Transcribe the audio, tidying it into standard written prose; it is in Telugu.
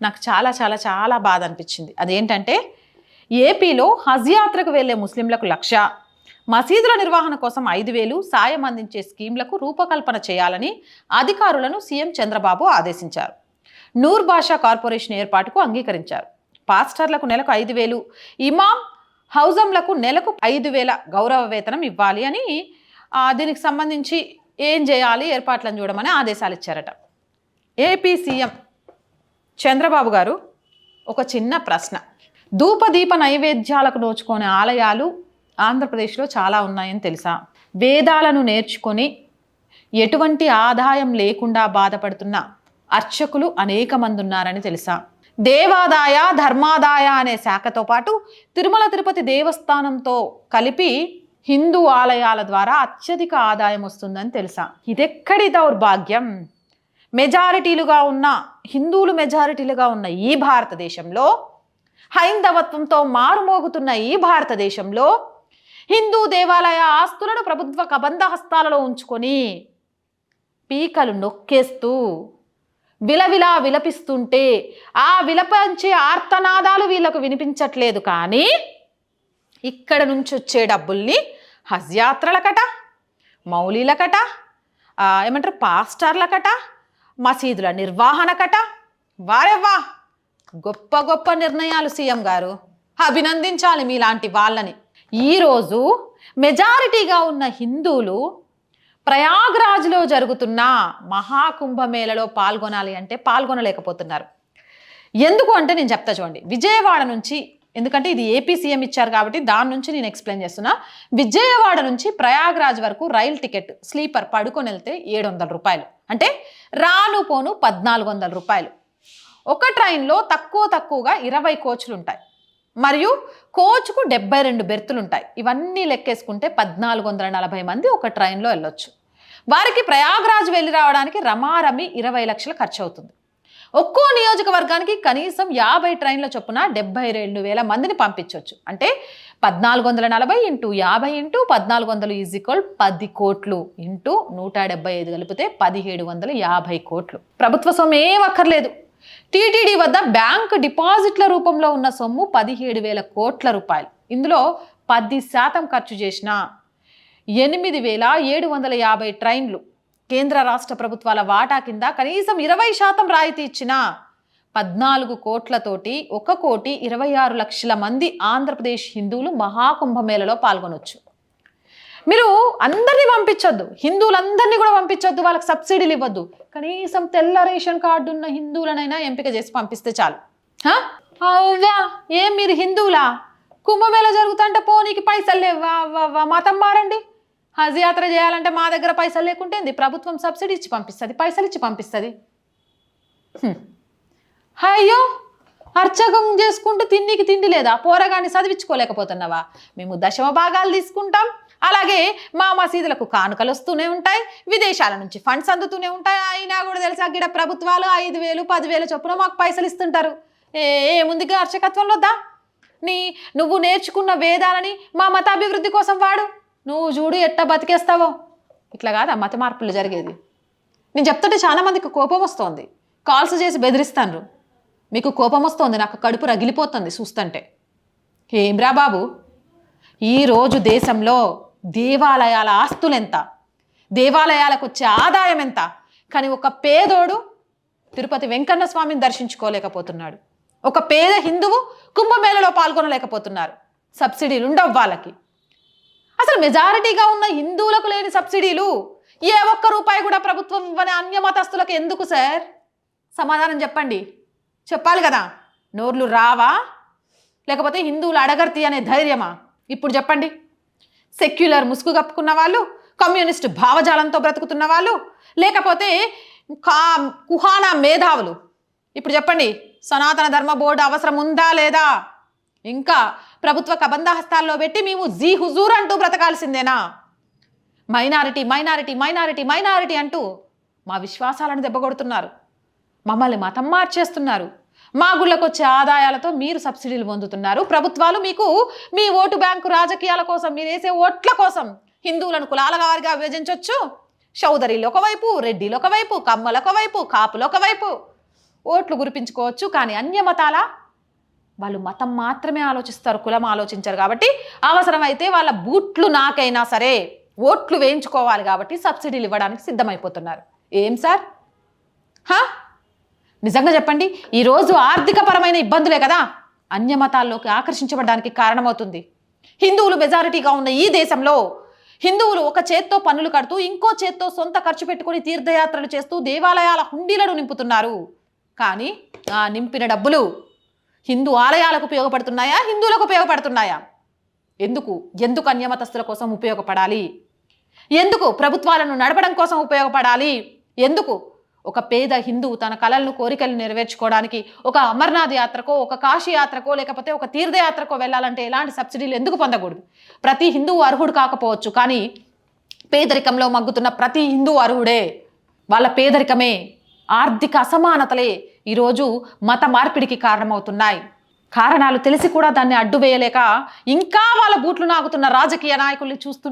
నాకు చాలా చాలా చాలా బాధ అనిపించింది. అదేంటంటే ఏపీలో హజ్ యాత్రకు వెళ్లే ముస్లింలకు 1,00,000, మసీదుల నిర్వహణ కోసం 5,000 సాయం అందించే స్కీమ్లకు రూపకల్పన చేయాలని అధికారులను సీఎం చంద్రబాబు ఆదేశించారు. నూర్ బాషా కార్పొరేషన్ ఏర్పాటుకు అంగీకరించారు. పాస్టర్లకు నెలకు 5,000, ఇమాం హౌజంలకు నెలకు 5,000 గౌరవ వేతనం ఇవ్వాలి అని దీనికి సంబంధించి ఏం చేయాలి ఏర్పాట్లను చూడమని ఆదేశాలు ఇచ్చారట. ఏపీ సీఎం చంద్రబాబు గారు ఒక చిన్న ప్రశ్న. ధూపదీప నైవేద్యాలకు నోచుకునే ఆలయాలు ఆంధ్రప్రదేశ్లో చాలా ఉన్నాయని తెలుసా? వేదాలను నేర్చుకొని ఎటువంటి ఆదాయం లేకుండా బాధపడుతున్న అర్చకులు అనేక మంది ఉన్నారని తెలుసా? దేవాదాయ ధర్మాదాయ అనే శాఖతో పాటు తిరుమల తిరుపతి దేవస్థానంతో కలిపి హిందూ ఆలయాల ద్వారా అత్యధిక ఆదాయం వస్తుందని తెలుసా? ఇదెక్కడి దౌర్భాగ్యం? హిందువులు మెజారిటీలుగా ఉన్న ఈ భారతదేశంలో, హైందవత్వంతో మారుమోగుతున్న ఈ భారతదేశంలో హిందూ దేవాలయ ఆస్తులను ప్రభుత్వ కబంధ హస్తాలలో ఉంచుకొని పీకలు నొక్కేస్తూ విలవిలా విలపిస్తుంటే ఆ విలపించే ఆర్తనాదాలు వీళ్ళకు వినిపించట్లేదు. కానీ ఇక్కడ నుంచి వచ్చే డబ్బుల్ని హజ్ యాత్రలకట, మౌలీలకట, ఏమంటారు పాస్టర్లకట, మసీదుల నిర్వహణకట, వారెవ్వా గొప్ప గొప్ప నిర్ణయాలు సీఎం గారు. అభినందించాలి మీలాంటి వాళ్ళని. ఈరోజు మెజారిటీగా ఉన్న హిందువులు ప్రయాగ్రాజ్లో జరుగుతున్న మహాకుంభమేళలో పాల్గొనాలి అంటే పాల్గొనలేకపోతున్నారు. ఎందుకు అంటే నేను చెప్తా చూడండి. విజయవాడ నుంచి, ఎందుకంటే ఇది ఏపీ సీఎం ఇచ్చారు కాబట్టి దాని నుంచి నేను ఎక్స్ప్లెయిన్ చేస్తున్నా. విజయవాడ నుంచి ప్రయాగ్రాజ్ వరకు రైలు టికెట్ స్లీపర్ పడుకొని వెళ్తే 700 రూపాయలు, అంటే రాను పోను 1,400 రూపాయలు. ఒక ట్రైన్లో తక్కువగా 20 కోచ్లు ఉంటాయి మరియు కోచ్కు 72 బెర్తులు ఉంటాయి. ఇవన్నీ లెక్కేసుకుంటే 1,440 మంది ఒక ట్రైన్లో వెళ్ళొచ్చు. వారికి ప్రయాగ్రాజ్ వెళ్ళి రావడానికి రమారమి 20 లక్షలు ఖర్చు అవుతుంది. ఒక్కో నియోజకవర్గానికి కనీసం 50 ట్రైన్ల చొప్పున 72,000 మందిని పంపించవచ్చు. అంటే 1,440 × 50 × 1,400 10 కోట్లు ఇంటూ 175 కలిపితే 1,750 కోట్లు. ప్రభుత్వ సొమ్ము ఏం అక్కర్లేదు. టీటీడీ వద్ద బ్యాంకు డిపాజిట్ల రూపంలో ఉన్న సొమ్ము 17,000 కోట్ల రూపాయలు. ఇందులో 10% ఖర్చు చేసిన 8,750 ట్రైన్లు కేంద్ర రాష్ట్ర ప్రభుత్వాల వాటా కింద కనీసం 20% రాయితీ ఇచ్చిన 14 కోట్లతోటి 1,26,00,000 మంది ఆంధ్రప్రదేశ్ హిందువులు మహాకుంభమేళలో పాల్గొనవచ్చు. మీరు అందరినీ పంపించొద్దు, హిందువులందరినీ కూడా పంపించొద్దు, వాళ్ళకి సబ్సిడీలు ఇవ్వద్దు. కనీసం తెల్ల రేషన్ కార్డు ఉన్న హిందువులనైనా ఎంపిక చేసి పంపిస్తే చాలు. అవ్వా ఏం మీరు హిందువులా? కుంభమేళ జరుగుతుంటే పోనీకి పైసలు లేవా? మతం మారండి. హజ్ యాత్ర చేయాలంటే మా దగ్గర పైసలు లేకుంటే ప్రభుత్వం సబ్సిడీ ఇచ్చి పంపిస్తుంది, పైసలు ఇచ్చి పంపిస్తుంది. అయ్యో అర్చకం చేసుకుంటూ తిండికి తిండి లేదా? పోరగాన్ని చదివించుకోలేకపోతున్నావా? మేము దశమ భాగాలు తీసుకుంటాం, అలాగే మా మసీదులకు కానుకలు వస్తూనే ఉంటాయి, విదేశాల నుంచి ఫండ్స్ అందుతూనే ఉంటాయి. అయినా కూడా తెలుసా గిడ ప్రభుత్వాలు 5,000 10,000 చొప్పున మాకు పైసలు ఇస్తుంటారు. ఏముందిగా అర్చకత్వంలో దా నువ్వు నేర్చుకున్న వేదాలని మా మత అభివృద్ధి కోసం వాడు. నువ్వు చూడు ఎట్టా బతికేస్తావో. ఇట్లా కాదా మత మార్పులు జరిగేది? నేను చెప్తుంటే చాలా మందికి కోపం వస్తుంది, కాల్స్ చేసి బెదిరిస్తాను. మీకు కోపం వస్తుంది, నాకు కడుపు రగిలిపోతుంది చూస్తుంటే. ఏమ్రా బాబు, ఈరోజు దేశంలో దేవాలయాల ఆస్తులు ఎంత, దేవాలయాలకు వచ్చే ఆదాయం ఎంత, కానీ ఒక పేదోడు తిరుపతి వెంకన్న స్వామిని దర్శించుకోలేకపోతున్నాడు. ఒక పేద హిందువు కుంభమేళలో పాల్గొనలేకపోతున్నారు. సబ్సిడీలు ఉండవు వాళ్ళకి. అసలు మెజారిటీగా ఉన్న హిందువులకు లేని సబ్సిడీలు ఏ ఒక్క రూపాయి కూడా ప్రభుత్వం ఇవ్వని అన్య మతస్థులకు ఎందుకు సార్? సమాధానం చెప్పండి. చెప్పాలి కదా. నోర్లు రావా? లేకపోతే హిందువులు అడగర్తి అనే ధైర్యమా? ఇప్పుడు చెప్పండి. సెక్యులర్ ముసుగు కప్పుకున్న వాళ్ళు, కమ్యూనిస్ట్ భావజాలంతో బ్రతుకుతున్న వాళ్ళు, లేకపోతే కుహానా మేధావులు, ఇప్పుడు చెప్పండి. సనాతన ధర్మ బోర్డు అవసరం ఉందా లేదా? ఇంకా ప్రభుత్వ కబంధ హస్తాల్లో పెట్టి మేము జీ హుజూర్ అంటూ బ్రతకాల్సిందేనా? మైనారిటీ మైనారిటీ మైనారిటీ మైనారిటీ అంటూ మా విశ్వాసాలను దెబ్బకొడుతున్నారు, మమ్మల్ని మతం మార్చేస్తున్నారు. మా గుళ్ళకు వచ్చే ఆదాయాలతో మీరు సబ్సిడీలు పొందుతున్నారు. ప్రభుత్వాలు మీకు మీ ఓటు బ్యాంకు రాజకీయాల కోసం, మీరు వేసే ఓట్ల కోసం హిందువులను కులాల వారిగా విభజించవచ్చు. చౌదరీలు ఒకవైపు, రెడ్డిలు ఒకవైపు, కమ్మలు ఒకవైపు, కాపులు ఒకవైపు. ఓట్లు గురిపించుకోవచ్చు. కానీ అన్యమతాల వాళ్ళు మతం మాత్రమే ఆలోచిస్తారు, కులం ఆలోచించరు. కాబట్టి అవసరమైతే వాళ్ళ బూట్లు నాకైనా సరే ఓట్లు వేయించుకోవాలి కాబట్టి సబ్సిడీలు ఇవ్వడానికి సిద్ధమైపోతున్నారు. ఏం సార్? నిజంగా చెప్పండి, ఈరోజు ఆర్థికపరమైన ఇబ్బందులే కదా అన్యమతాల్లోకి ఆకర్షించబడడానికి కారణమవుతుంది. హిందువులు మెజారిటీగా ఉన్న ఈ దేశంలో హిందువులు ఒక చేత్తో పన్నులు కడుతూ ఇంకో చేత్తో సొంత ఖర్చు పెట్టుకుని తీర్థయాత్రలు చేస్తూ దేవాలయాల హుండీలను నింపుతున్నారు. కానీ ఆ నింపిన డబ్బులు హిందూ ఆలయాలకు ఉపయోగపడుతున్నాయా, హిందువులకు ఉపయోగపడుతున్నాయా? ఎందుకు అన్యమతస్తుల కోసం ఉపయోగపడాలి? ఎందుకు ప్రభుత్వాలను నడపడం కోసం ఉపయోగపడాలి? ఎందుకు ఒక పేద హిందువు తన కలలను కోరికలు నెరవేర్చుకోవడానికి ఒక అమర్నాథ్ యాత్రకో, ఒక కాశీ యాత్రకో, లేకపోతే ఒక తీర్థయాత్రకో వెళ్ళాలంటే ఎలాంటి సబ్సిడీలు ఎందుకు పొందకూడదు? ప్రతి హిందువు అర్హుడు కాకపోవచ్చు, కానీ పేదరికంలో మగ్గుతున్న ప్రతి హిందువు అర్హుడే. వాళ్ళ పేదరికమే, ఆర్థిక అసమానతలే ఈరోజు మత మార్పిడికి కారణమవుతున్నాయి. కారణాలు తెలిసి కూడా దాన్ని అడ్డువేయలేక ఇంకా వాళ్ళ బూట్లు నాగుతున్న రాజకీయ నాయకుల్ని చూస్తుంటే